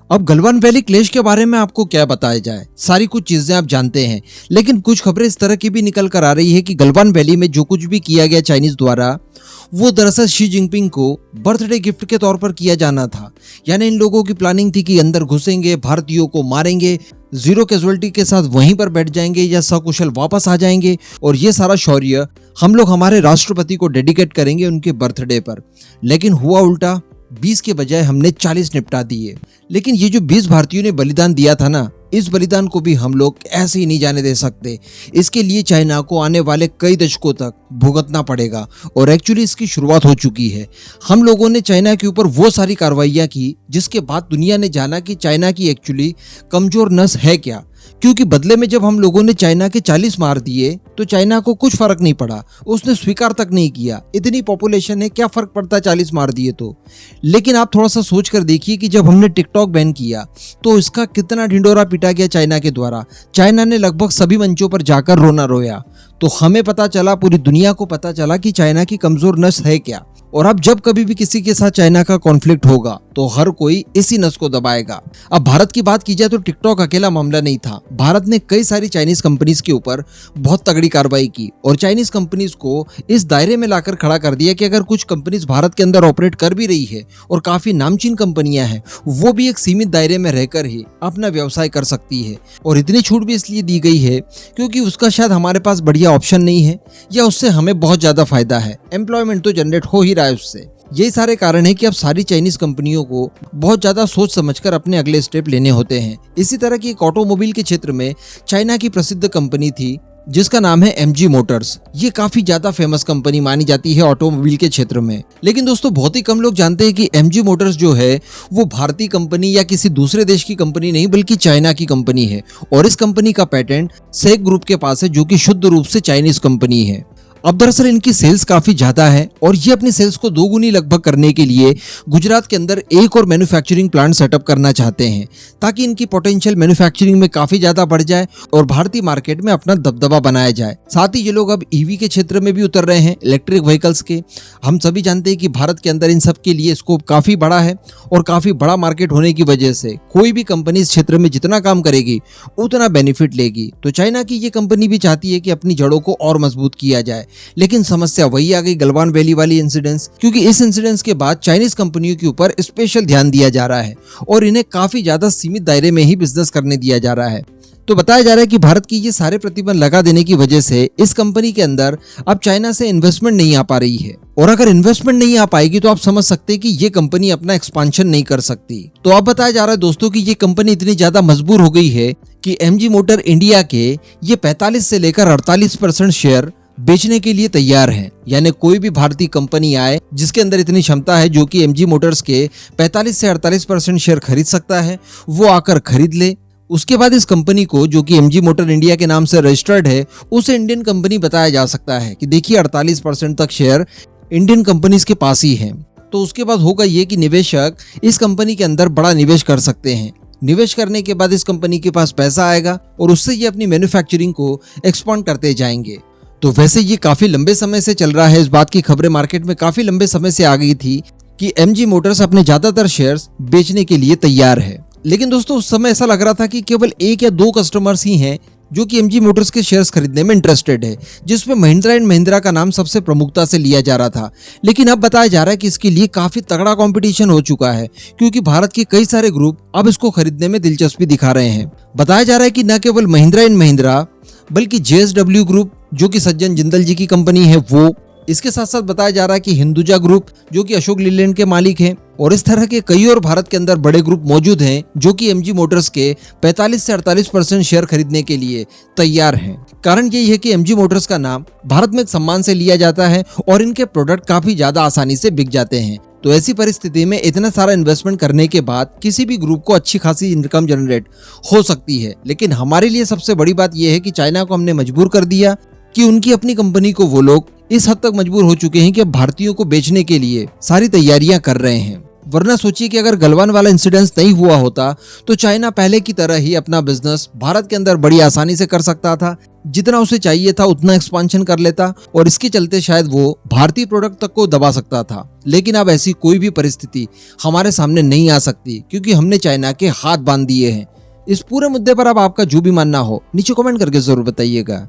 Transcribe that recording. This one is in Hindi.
अब गलवान वैली क्लैश के बारे में आपको क्या बताया जाए, सारी कुछ चीजें आप जानते हैं, लेकिन कुछ खबरें इस तरह की भी निकल कर आ रही है कि गलवान वैली में जो कुछ भी किया गया चाइनीज द्वारा वो दरअसल शी जिनपिंग को बर्थडे गिफ्ट के तौर पर किया जाना था। यानी इन लोगों की प्लानिंग थी कि अंदर घुसेंगे, भारतीयों को मारेंगे, जीरो कैजुअलिटी के साथ वहीं पर बैठ जाएंगे या सकुशल वापस आ जाएंगे और ये सारा शौर्य हम लोग हमारे राष्ट्रपति को डेडिकेट करेंगे उनके बर्थडे पर। लेकिन हुआ उल्टा, 20 के बजाय हमने 40 निपटा दिए। लेकिन ये जो 20 भारतीयों ने बलिदान दिया था ना, इस बलिदान को भी हम लोग ऐसे ही नहीं जाने दे सकते। इसके लिए चाइना को आने वाले कई दशकों तक भुगतना पड़ेगा और एक्चुअली इसकी शुरुआत हो चुकी है। हम लोगों ने चाइना के ऊपर वो सारी कार्रवाइयां की जिसके बाद दुनिया ने जाना कि चाइना की एक्चुअली कमजोर नस है क्या। क्योंकि बदले में जब हम लोगों ने चाइना के 40 मार दिए तो चाइना को कुछ फर्क नहीं पड़ा, उसने स्वीकार तक नहीं किया। इतनी पॉपुलेशन है, क्या फर्क पड़ता है 40 मार दिए तो। लेकिन आप थोड़ा सा सोच कर देखिए कि जब हमने टिकटॉक बैन किया तो इसका कितना ढिंडोरा पीटा गया चाइना के द्वारा। चाइना ने लगभग सभी मंचों पर जाकर रोना रोया। तो हमें पता चला, पूरी दुनिया को पता चला कि चाइना की कमजोर नस है क्या। और अब जब कभी भी किसी के साथ चाइना का कॉन्फ्लिक्ट होगा तो हर कोई इसी नस को दबाएगा। अब भारत की बात की जाए तो टिकटॉक अकेला मामला नहीं था। भारत ने कई सारी चाइनीज कंपनीज के ऊपर बहुत तगड़ी कार्रवाई की और चाइनीज कंपनीज को इस दायरे में लाकर खड़ा कर दिया कि अगर कुछ कंपनीज भारत के अंदर ऑपरेट कर भी रही है और काफी नामचीन कंपनियां हैं, वो भी एक सीमित दायरे में रहकर ही अपना व्यवसाय कर सकती है। और इतनी छूट भी इसलिए दी गई है क्योंकि उसका शायद हमारे पास बढ़िया ऑप्शन नहीं है या उससे हमें बहुत ज्यादा फायदा है। एम्प्लॉयमेंट तो जनरेट हो ही रहा है उससे। यही सारे कारण है कि अब सारी चाइनीज कंपनियों को बहुत ज्यादा सोच समझकर अपने अगले स्टेप लेने होते हैं। इसी तरह की एक ऑटोमोबाइल के क्षेत्र में चाइना की प्रसिद्ध कंपनी थी जिसका नाम है MG मोटर्स। ये काफी ज्यादा फेमस कंपनी मानी जाती है ऑटोमोबाइल के क्षेत्र में। लेकिन दोस्तों बहुत ही कम लोग जानते हैं कि MG मोटर्स जो है वो भारतीय कंपनी या किसी दूसरे देश की कंपनी नहीं बल्कि चाइना की कंपनी है। और इस कंपनी का पेटेंट सेग ग्रुप के पास है जो कि शुद्ध रूप से चाइनीज कंपनी है। अब दरअसल इनकी सेल्स काफी ज्यादा है और ये अपनी सेल्स को दोगुनी लगभग करने के लिए गुजरात के अंदर एक और मैन्युफैक्चरिंग प्लांट सेटअप करना चाहते हैं ताकि इनकी पोटेंशियल मैन्युफैक्चरिंग में काफी ज्यादा बढ़ जाए और भारतीय मार्केट में अपना दबदबा बनाया जाए। साथ ही ये लोग अब EV के क्षेत्र में भी उतर रहे हैं, इलेक्ट्रिक व्हीकल्स के। हम सभी जानते हैं कि भारत के अंदर इन सब के लिए स्कोप काफी बड़ा है और काफी बड़ा मार्केट होने की वजह से कोई भी कंपनी इस क्षेत्र में जितना काम करेगी उतना बेनिफिट लेगी। तो चाइना की ये कंपनी भी चाहती है कि अपनी जड़ों को और मजबूत किया जाए। लेकिन समस्या वही आ गई, गलवान वैली वाली इंसिडेंस। क्योंकि इस इंसिडेंस के बाद चाइनीज कंपनियों के ऊपर स्पेशल ध्यान दिया जा रहा है और इन्हें काफी ज्यादा सीमित दायरे में ही बिजनेस करने दिया जा रहा है। तो बताया जा रहा है कि भारत की ये सारे प्रतिबंध लगा देने की वजह से इस कंपनी के अंदर अब चाइना से इन्वेस्टमेंट नहीं आ पा रही है। और अगर इन्वेस्टमेंट नहीं आ पाएगी तो आप समझ सकते हैं कि ये कंपनी अपना एक्सपांशन नहीं कर सकती। तो अब बताया जा रहा है दोस्तों कि ये कंपनी इतनी ज्यादा मजबूर हो गई है कि MG मोटर इंडिया के ये 45 से लेकर 48% शेयर बेचने के लिए तैयार है। यानी कोई भी भारतीय कंपनी आए जिसके अंदर इतनी क्षमता है जो कि MG मोटर्स के 45 से 48% शेयर खरीद सकता है, वो आकर खरीद ले। उसके बाद इस कंपनी को जो कि MG मोटर इंडिया के नाम से रजिस्टर्ड है उसे इंडियन कंपनी बताया जा सकता है कि देखिए 48% तक शेयर इंडियन कंपनीज के पास ही है। तो उसके बाद होगा ये कि निवेशक इस कंपनी के अंदर बड़ा निवेश कर सकते हैं। निवेश करने के बाद इस कंपनी के पास पैसा आएगा और उससे ये अपनी मैन्युफैक्चरिंग को एक्सपांड करते जाएंगे। तो वैसे ये काफी लंबे समय से चल रहा है, इस बात की खबरें मार्केट में काफी लंबे समय से आ गई थी कि MG मोटर्स अपने ज्यादातर शेयर्स बेचने के लिए तैयार है। लेकिन दोस्तों उस समय ऐसा लग रहा था कि केवल 1 या 2 कस्टमर्स ही हैं जो कि MG मोटर्स के शेयर्स खरीदने में इंटरेस्टेड है, जिसमें महिंद्रा एंड महिंद्रा का नाम सबसे प्रमुखता से लिया जा रहा था। लेकिन अब बताया जा रहा है कि इसके लिए काफी तगड़ा कंपटीशन हो चुका है क्योंकि भारत के कई सारे ग्रुप अब इसको खरीदने में दिलचस्पी दिखा रहे हैं। बताया जा रहा है कि न केवल महिंद्रा एंड महिंद्रा बल्कि JSW ग्रुप जो कि सज्जन जिंदल जी की कंपनी है वो, इसके साथ साथ बताया जा रहा है कि हिंदुजा ग्रुप जो कि अशोक लीलैंड के मालिक हैं और इस तरह के कई और भारत के अंदर बड़े ग्रुप मौजूद हैं जो कि MG मोटर्स के 45 से 48% शेयर खरीदने के लिए तैयार हैं। कारण यही है कि MG मोटर्स का नाम भारत में एक सम्मान से लिया जाता है और इनके प्रोडक्ट काफी ज्यादा आसानी से बिक जाते हैं। तो ऐसी परिस्थिति में इतना सारा इन्वेस्टमेंट करने के बाद किसी भी ग्रुप को अच्छी खासी इनकम जनरेट हो सकती है। लेकिन हमारे लिए सबसे बड़ी बात यह है कि चाइना को हमने मजबूर कर दिया कि उनकी अपनी कंपनी को वो लोग इस हद तक मजबूर हो चुके हैं कि अब भारतीयों को बेचने के लिए सारी तैयारियां कर रहे हैं। वरना सोचिए कि अगर गलवान वाला इंसिडेंस नहीं हुआ होता तो चाइना पहले की तरह ही अपना बिजनेस भारत के अंदर बड़ी आसानी से कर सकता था। जितना उसे चाहिए था उतना एक्सपांशन कर लेता और इसके चलते शायद वो भारतीय प्रोडक्ट तक को दबा सकता था। लेकिन अब ऐसी कोई भी परिस्थिति हमारे सामने नहीं आ सकती, क्योंकि हमने चाइना के हाथ बांध दिए हैं। इस पूरे मुद्दे पर अब आपका जो भी मानना हो नीचे कमेंट करके जरूर बताइएगा।